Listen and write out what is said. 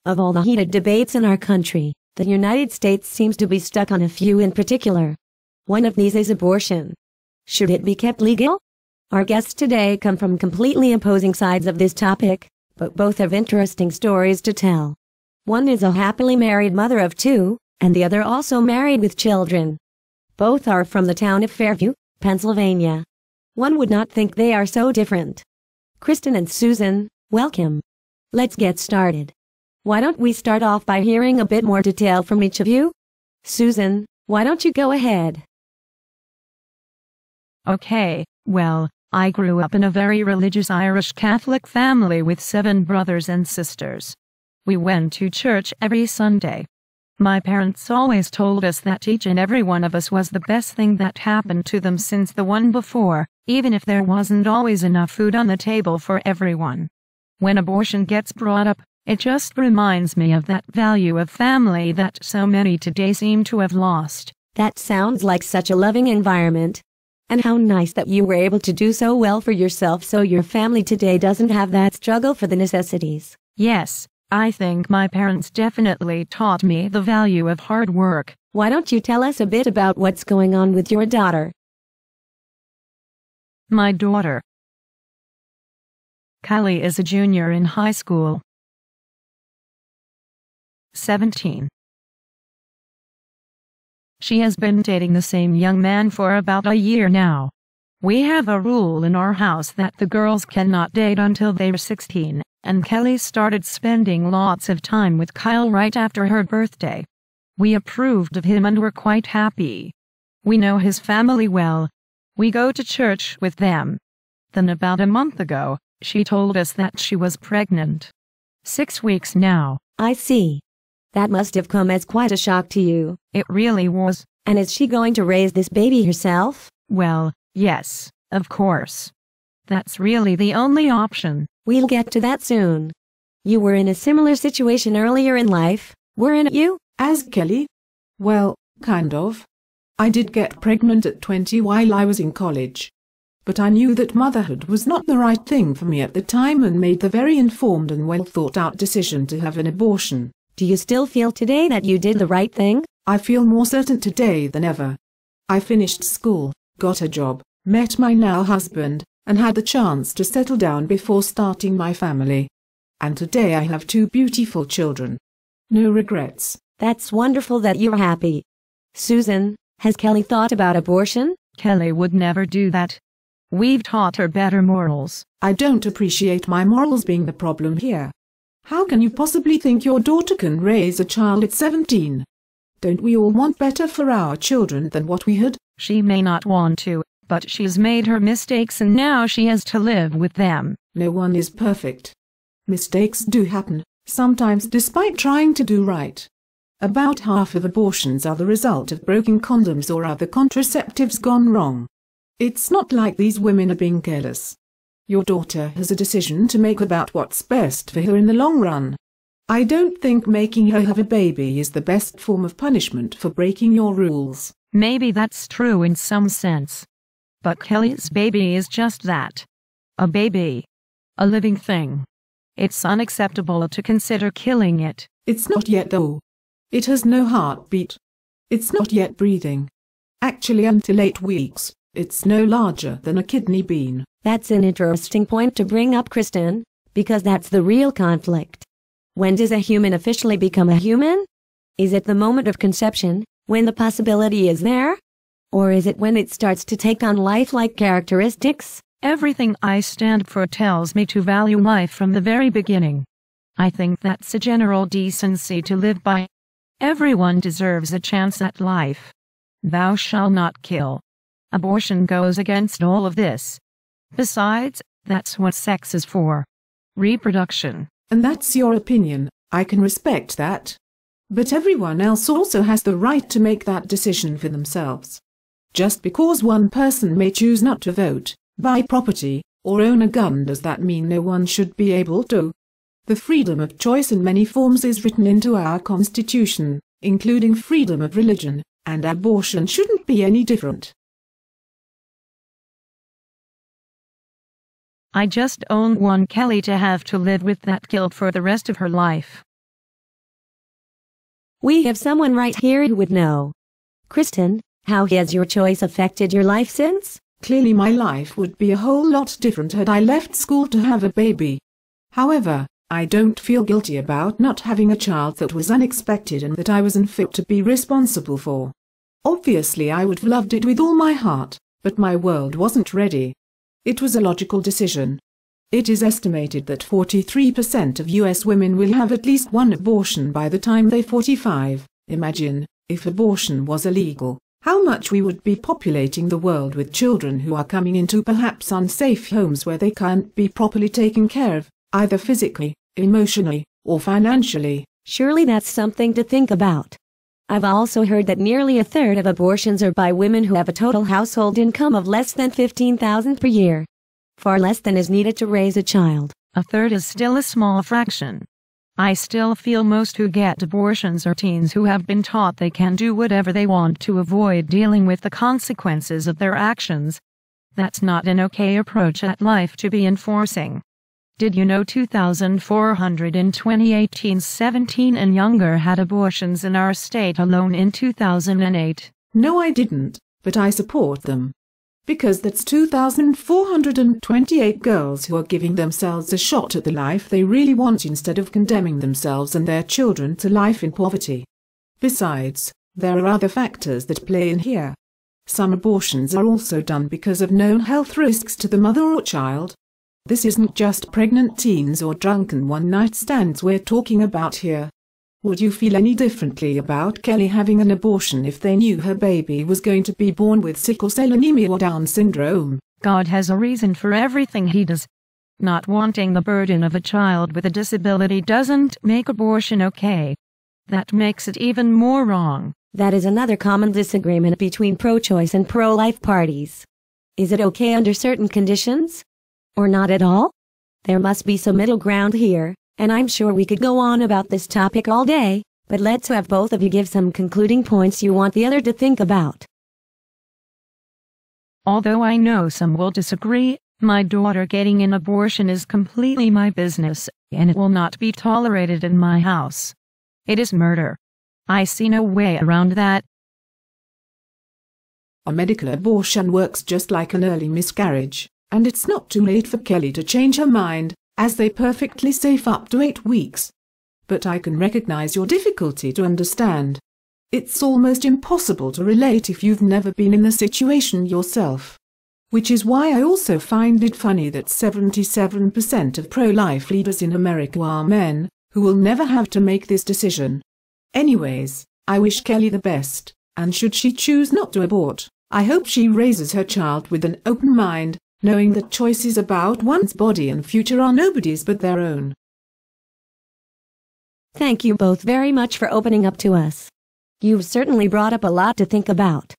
Of all the heated debates in our country, the United States seems to be stuck on a few in particular. One of these is abortion. Should it be kept legal? Our guests today come from completely opposing sides of this topic, but both have interesting stories to tell. One is a happily married mother of two, and the other also married with children. Both are from the town of Fairview, Pennsylvania. One would not think they are so different. Kristen and Susan, welcome. Let's get started. Why don't we start off by hearing a bit more detail from each of you? Susan, why don't you go ahead? Okay, well, I grew up in a very religious Irish Catholic family with 7 brothers and sisters. We went to church every Sunday. My parents always told us that each and every one of us was the best thing that happened to them since the one before, even if there wasn't always enough food on the table for everyone. When abortion gets brought up, it just reminds me of that value of family that so many today seem to have lost. That sounds like such a loving environment. And how nice that you were able to do so well for yourself so your family today doesn't have that struggle for the necessities. Yes, I think my parents definitely taught me the value of hard work. Why don't you tell us a bit about what's going on with your daughter? My daughter, Kelly, is a junior in high school. 17. She has been dating the same young man for about a year now. We have a rule in our house that the girls cannot date until they're 16, and Kelly started spending lots of time with Kyle right after her birthday. We approved of him and were quite happy. We know his family well. We go to church with them. Then about a month ago, she told us that she was pregnant. 6 weeks now. I see. That must have come as quite a shock to you. It really was. And is she going to raise this baby herself? Well, yes, of course. That's really the only option. We'll get to that soon. You were in a similar situation earlier in life, weren't you? As Kelly? Well, kind of. I did get pregnant at 20 while I was in college. But I knew that motherhood was not the right thing for me at the time and made the very informed and well thought out decision to have an abortion. Do you still feel today that you did the right thing? I feel more certain today than ever. I finished school, got a job, met my now husband, and had the chance to settle down before starting my family. And today I have 2 beautiful children. No regrets. That's wonderful that you're happy. Susan, has Kelly thought about abortion? Kelly would never do that. We've taught her better morals. I don't appreciate my morals being the problem here. How can you possibly think your daughter can raise a child at 17? Don't we all want better for our children than what we had? She may not want to, but she's made her mistakes and now she has to live with them. No one is perfect. Mistakes do happen, sometimes despite trying to do right. About half of abortions are the result of broken condoms or other contraceptives gone wrong. It's not like these women are being careless. Your daughter has a decision to make about what's best for her in the long run. I don't think making her have a baby is the best form of punishment for breaking your rules. Maybe that's true in some sense. But Kelly's baby is just that. A baby. A living thing. It's unacceptable to consider killing it. It's not yet though. It has no heartbeat. It's not yet breathing. Actually, until 8 weeks, it's no larger than a kidney bean. That's an interesting point to bring up, Kristen, because that's the real conflict. When does a human officially become a human? Is it the moment of conception, when the possibility is there? Or is it when it starts to take on lifelike characteristics? Everything I stand for tells me to value life from the very beginning. I think that's a general decency to live by. Everyone deserves a chance at life. Thou shalt not kill. Abortion goes against all of this. Besides, that's what sex is for. Reproduction. And that's your opinion. I can respect that. But everyone else also has the right to make that decision for themselves. Just because one person may choose not to vote, buy property, or own a gun, does that mean no one should be able to? The freedom of choice in many forms is written into our Constitution, including freedom of religion, and abortion shouldn't be any different. I just don't want Kelly to have to live with that guilt for the rest of her life. We have someone right here who would know. Kristen, how has your choice affected your life since? Clearly my life would be a whole lot different had I left school to have a baby. However, I don't feel guilty about not having a child that was unexpected and that I wasn't fit to be responsible for. Obviously I would have loved it with all my heart, but my world wasn't ready. It was a logical decision. It is estimated that 43% of US women will have at least one abortion by the time they're 45. Imagine, if abortion was illegal, how much we would be populating the world with children who are coming into perhaps unsafe homes where they can't be properly taken care of, either physically, emotionally, or financially. Surely that's something to think about. I've also heard that nearly a third of abortions are by women who have a total household income of less than $15,000 per year. Far less than is needed to raise a child. A third is still a small fraction. I still feel most who get abortions are teens who have been taught they can do whatever they want to avoid dealing with the consequences of their actions. That's not an okay approach at life to be enforcing. Did you know 2,428 teens 17 and younger had abortions in our state alone in 2008? No, I didn't, but I support them. Because that's 2,428 girls who are giving themselves a shot at the life they really want instead of condemning themselves and their children to life in poverty. Besides, there are other factors that play in here. Some abortions are also done because of known health risks to the mother or child. This isn't just pregnant teens or drunken one-night stands we're talking about here. Would you feel any differently about Kelly having an abortion if they knew her baby was going to be born with sickle cell anemia or Down syndrome? God has a reason for everything he does. Not wanting the burden of a child with a disability doesn't make abortion okay. That makes it even more wrong. That is another common disagreement between pro-choice and pro-life parties. Is it okay under certain conditions? Or not at all? There must be some middle ground here, and I'm sure we could go on about this topic all day, but let's have both of you give some concluding points you want the other to think about. Although I know some will disagree, my daughter getting an abortion is completely my business, and it will not be tolerated in my house. It is murder. I see no way around that. A medical abortion works just like an early miscarriage. And it's not too late for Kelly to change her mind, as they're perfectly safe up to 8 weeks. But I can recognize your difficulty to understand. It's almost impossible to relate if you've never been in the situation yourself. Which is why I also find it funny that 77% of pro-life leaders in America are men, who will never have to make this decision. Anyways, I wish Kelly the best, and should she choose not to abort, I hope she raises her child with an open mind, knowing that choices about one's body and future are nobody's but their own. Thank you both very much for opening up to us. You've certainly brought up a lot to think about.